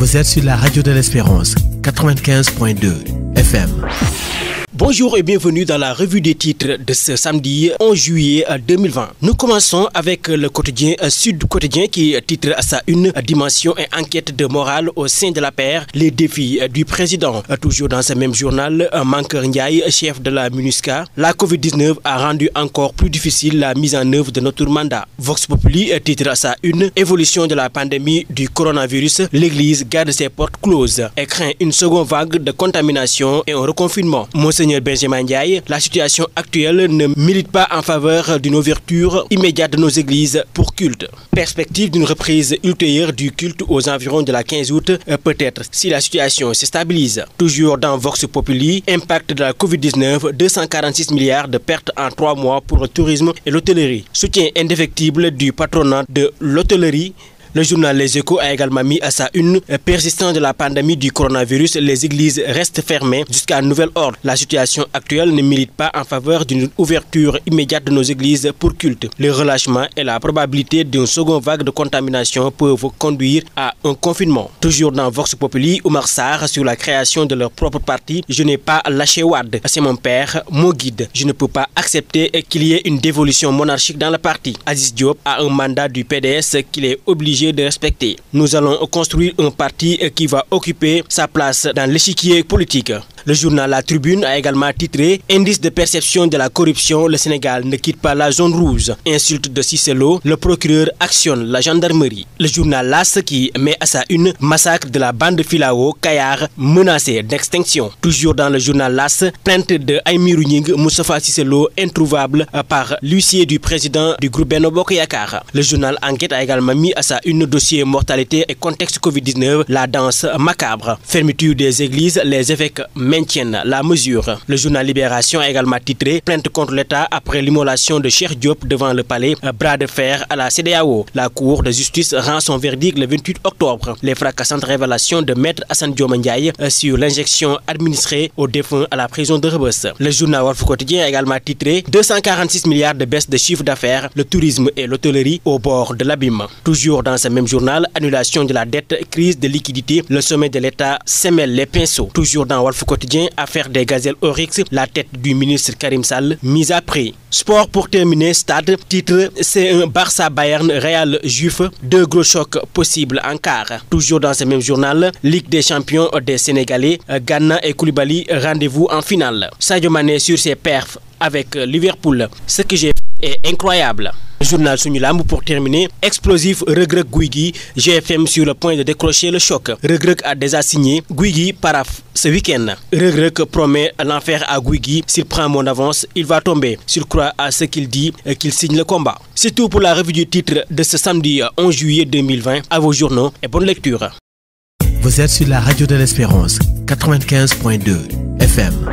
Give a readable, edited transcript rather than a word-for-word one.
Vous êtes sur la radio de l'Espérance, 95.2 FM. Bonjour et bienvenue dans la revue des titres de ce samedi 11 juillet 2020. Nous commençons avec le quotidien Sud Quotidien qui titre à sa une dimension et enquête de morale au sein de la paire, les défis du président. Toujours dans ce même journal, Mankeur Ndiaye, chef de la MINUSCA, la Covid-19 a rendu encore plus difficile la mise en œuvre de notre mandat. Vox Populi titre à sa une évolution de la pandémie du coronavirus, l'église garde ses portes closes et craint une seconde vague de contamination et un reconfinement. Monseigneur Benjamin Ndiaye, la situation actuelle ne milite pas en faveur d'une ouverture immédiate de nos églises pour culte. Perspective d'une reprise ultérieure du culte aux environs de la 15 août, peut-être si la situation se stabilise. Toujours dans Vox Populi, impact de la Covid-19, 246 milliards de pertes en 3 mois pour le tourisme et l'hôtellerie. Soutien indéfectible du patronat de l'hôtellerie. Le journal Les Échos a également mis à sa une persistance de la pandémie du coronavirus. Les églises restent fermées jusqu'à nouvel ordre. La situation actuelle ne milite pas en faveur d'une ouverture immédiate de nos églises pour culte. Le relâchement et la probabilité d'une seconde vague de contamination peuvent conduire à un confinement. Toujours dans Vox Populi, Oumar Sarr sur la création de leur propre parti. Je n'ai pas lâché Wade. C'est mon père, mon guide. Je ne peux pas accepter qu'il y ait une dévolution monarchique dans le parti. Aziz Diop a un mandat du PDS qu'il est obligé de respecter. Nous allons construire un parti qui va occuper sa place dans l'échiquier politique. Le journal La Tribune a également titré Indice de perception de la corruption, le Sénégal ne quitte pas la zone rouge. Insulte de Cissé Lo, le procureur actionne la gendarmerie. Le journal L'As qui met à sa une massacre de la bande Filao, Kayar menacé d'extinction. Toujours dans le journal L'As, plainte de Aïmirou Gningue, Moustapha Cissé Lo introuvable par l'huissier du président du groupe Benno Bokk Yakaar. Le journal Enquête a également mis à sa une dossier mortalité et contexte Covid-19, la danse macabre. Fermeture des églises, les évêques maintiennent la mesure. Le journal Libération a également titré plainte contre l'État après l'immolation de Cheikh Diop devant le palais, bras de fer à la CEDEAO. La Cour de justice rend son verdict le 28 octobre. Les fracassantes révélations de Maître Assane Dioma Ndiaye sur l'injection administrée aux défunts à la prison de Rebeuss. Le journal Walf Quotidien a également titré 246 milliards de baisse de chiffre d'affaires, le tourisme et l'hôtellerie au bord de l'abîme. Toujours dans ce même journal, annulation de la dette, crise de liquidité, le sommet de l'État s'émêle les pinceaux. Toujours dans Walf Quotidien, affaire des gazelles Oryx, la tête du ministre Karim Sall mise à prix. Sport pour terminer, stade, titre, c'est un Barça Bayern Real Juif, 2 gros chocs possibles en quart. Toujours dans ce même journal, Ligue des champions des Sénégalais, Gana et Koulibaly, rendez-vous en finale. Sadio Mané sur ses perfs avec Liverpool. Ce que j'ai fait est incroyable. Journal Sunu Lamb pour terminer, explosif Reug-Reug Gouye Gui, GFM sur le point de décrocher le choc. Reug-Reug a déjà signé, Gouye Gui paraphe ce week-end. Reug-Reug promet l'enfer à Gouye Gui, s'il prend mon avance, il va tomber. S'il croit à ce qu'il dit, qu'il signe le combat. C'est tout pour la revue du titre de ce samedi 11 juillet 2020. À vos journaux et bonne lecture. Vous êtes sur la radio de l'Espérance, 95.2 FM.